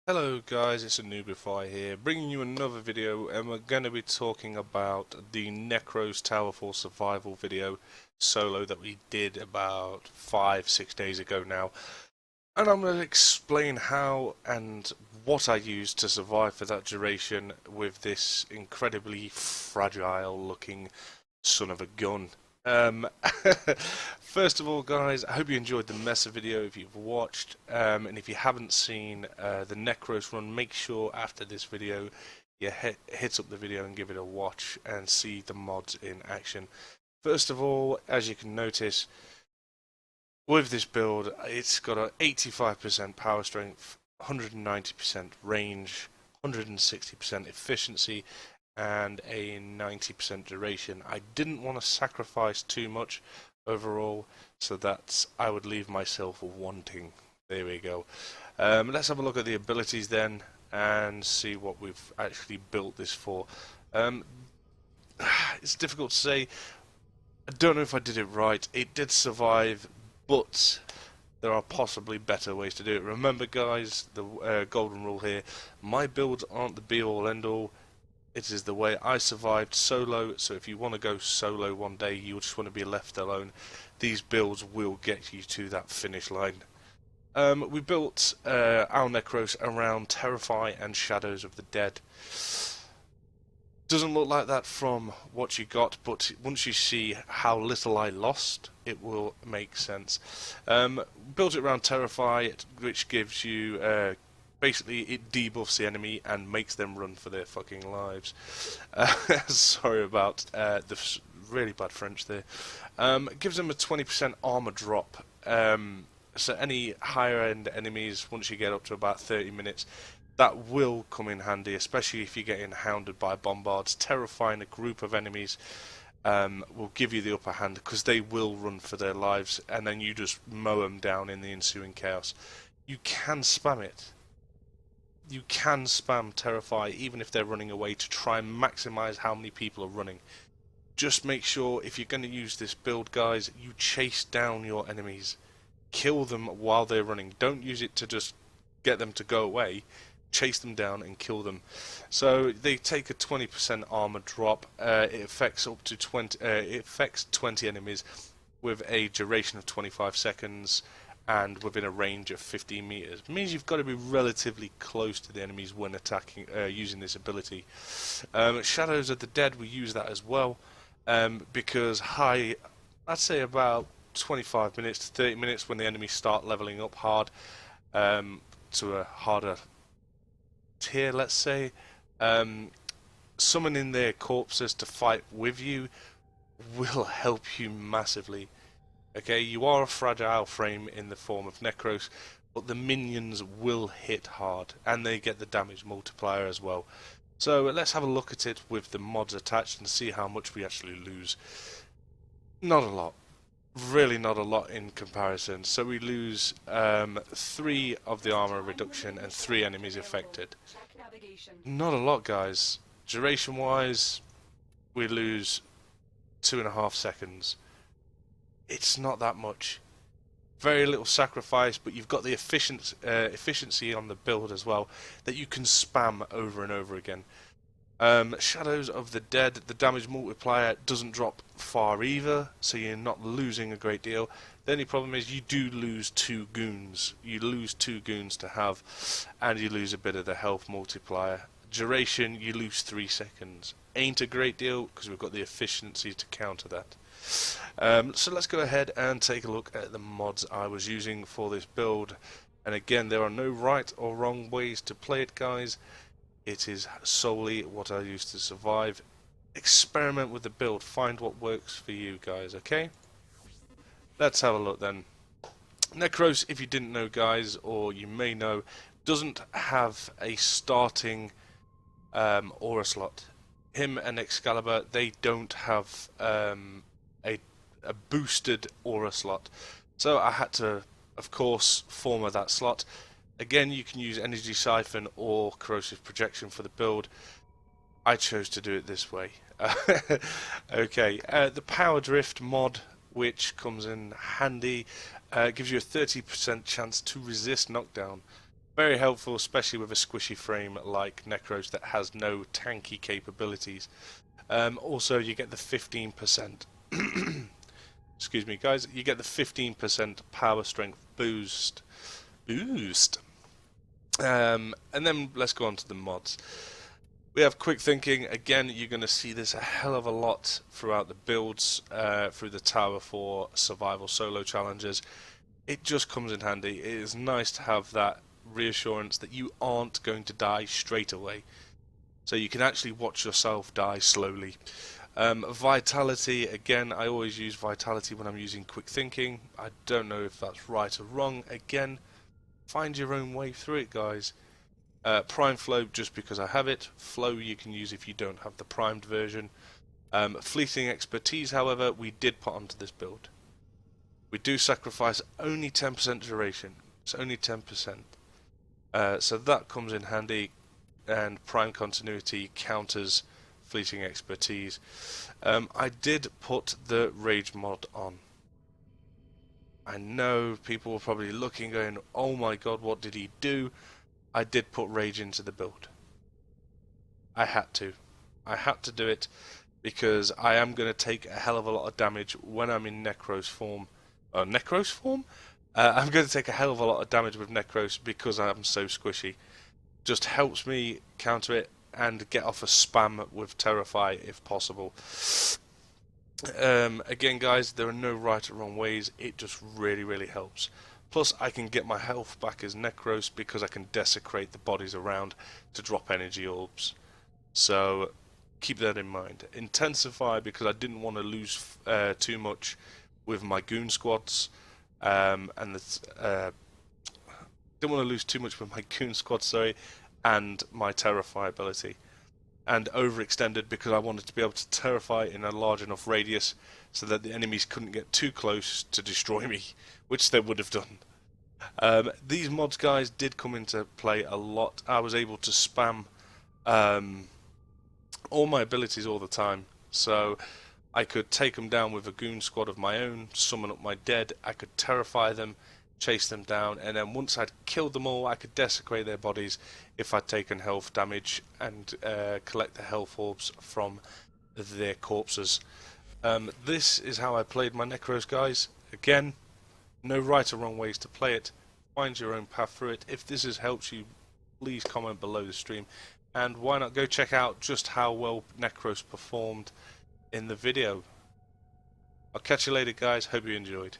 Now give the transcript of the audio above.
Hello guys, it's a Noobify here, bringing you another video, and we're going to be talking about the Nekros Tower for Survival video solo that we did about 5-6 days ago now. And I'm going to explain how and what I used to survive for that duration with this incredibly fragile looking son of a gun. Um, First of all, guys, I hope you enjoyed the Mesa video if you've watched, and if you haven't seen the Nekros run, make sure after this video you hit up the video and give it a watch and see the mods in action. First of all, as you can notice, with this build, it's got an 85% power strength, 190% range, 160% efficiency, and a 90% duration. I didn't want to sacrifice too much overall, so that I would leave myself wanting. There we go. Let's have a look at the abilities then and see what we've actually built this for. Um, it's difficult to say. I don't know if I did it right. It did survive, but there are possibly better ways to do it. Remember, guys, the golden rule here: my builds aren't the be-all, end-all. It is the way I survived solo, so if you want to go solo one day, you just want to be left alone, these builds will get you to that finish line. We built our Nekros around Terrify and Shadows of the Dead. Doesn't look like that from what you got, but once you see how little I lost, it will make sense. Built it around Terrify, which gives you basically it debuffs the enemy and makes them run for their fucking lives. Sorry about the really bad French there. Gives them a 20% armor drop. So any higher end enemies, once you get up to about 30 minutes, that will come in handy, especially if you're getting hounded by bombards. Terrifying a group of enemies will give you the upper hand because they will run for their lives, and then you just mow them down in the ensuing chaos. You can spam it. You can spam Terrify even if they're running away to try and maximize how many people are running. Just make sure if you're going to use this build, guys, you chase down your enemies. Kill them while they're running. Don't use it to just get them to go away. Chase them down and kill them. So they take a 20% armor drop. It affects up to 20. It affects 20 enemies with a duration of 25 seconds. And within a range of 15 meters. It means you've got to be relatively close to the enemies when attacking, using this ability. Shadows of the Dead, we use that as well, because I'd say about 25 minutes to 30 minutes when the enemies start leveling up hard, to a harder tier, let's say, summoning their corpses to fight with you will help you massively. Okay, you are a fragile frame in the form of Nekros, but the minions will hit hard, and they get the damage multiplier as well. So let's have a look at it with the mods attached and see how much we actually lose. Not a lot. Really not a lot in comparison. So we lose 3 of the armor reduction and 3 enemies affected. Not a lot, guys. Duration wise, we lose 2.5 seconds. It's not that much. Very little sacrifice, but you've got the efficiency on the build as well that you can spam over and over again. Shadows of the Dead, the damage multiplier doesn't drop far either, so you're not losing a great deal. The only problem is you do lose 2 goons. You lose 2 goons to have, and you lose a bit of the health multiplier. Duration, you lose 3 seconds. Ain't a great deal because we've got the efficiency to counter that. So let's go ahead and take a look at the mods I was using for this build. And again, there are no right or wrong ways to play it, guys. It is solely what I used to survive. Experiment with the build, find what works for you guys, okay? Let's have a look then. Nekros, if you didn't know, guys, or you may know, doesn't have a starting aura slot. Him and Excalibur, they don't have a boosted aura slot, so I had to, of course, former that slot. Again, you can use Energy Siphon or Corrosive Projection for the build. I chose to do it this way. Okay, the Power Drift mod, which comes in handy, gives you a 30% chance to resist knockdown. Very helpful, especially with a squishy frame like Nekros that has no tanky capabilities. Also, you get the 15%. Excuse me, guys. You get the 15% power strength boost. And then let's go on to the mods. We have quick thinking. Again, you're going to see this a hell of a lot throughout the builds, through the Tower 4 survival solo challenges. It just comes in handy. It is nice to have that reassurance that you aren't going to die straight away. So you can actually watch yourself die slowly. Vitality, again, I always use Vitality when I'm using quick thinking. I don't know if that's right or wrong. Again, find your own way through it, guys. Prime Flow, just because I have it. Flow you can use if you don't have the primed version. Fleeting Expertise, however, we did put onto this build. We do sacrifice only 10% duration. It's only 10%. So that comes in handy, and Prime Continuity counters Fleeting Expertise. I did put the Rage mod on. I know people were probably looking going, oh my god, what did he do? I did put Rage into the build. I had to. I had to do it because I am going to take a hell of a lot of damage when I'm in Nekros form. Nekros form? I'm going to take a hell of a lot of damage with Nekros because I'm so squishy. Just helps me counter it and get off a spam with Terrify if possible. Again, guys, there are no right or wrong ways. It just really helps. Plus, I can get my health back as Nekros because I can desecrate the bodies around to drop energy orbs. So keep that in mind. Intensify because I didn't want to lose too much with my goon squads, and didn't want to lose too much with my goon squad, sorry, and my Terrify ability. And overextended because I wanted to be able to Terrify in a large enough radius so that the enemies couldn't get too close to destroy me, which they would have done. These mods, guys, did come into play a lot. I was able to spam all my abilities all the time, so I could take them down with a goon squad of my own, summon up my dead, I could Terrify them, chase them down, and then once I'd killed them all I could desecrate their bodies if I'd taken health damage and collect the health orbs from their corpses. This is how I played my Nekros, guys. Again, no right or wrong ways to play it. Find your own path through it. If this has helped you, please comment below the stream, and why not go check out just how well Nekros performed in the video. I'll catch you later, guys. Hope you enjoyed.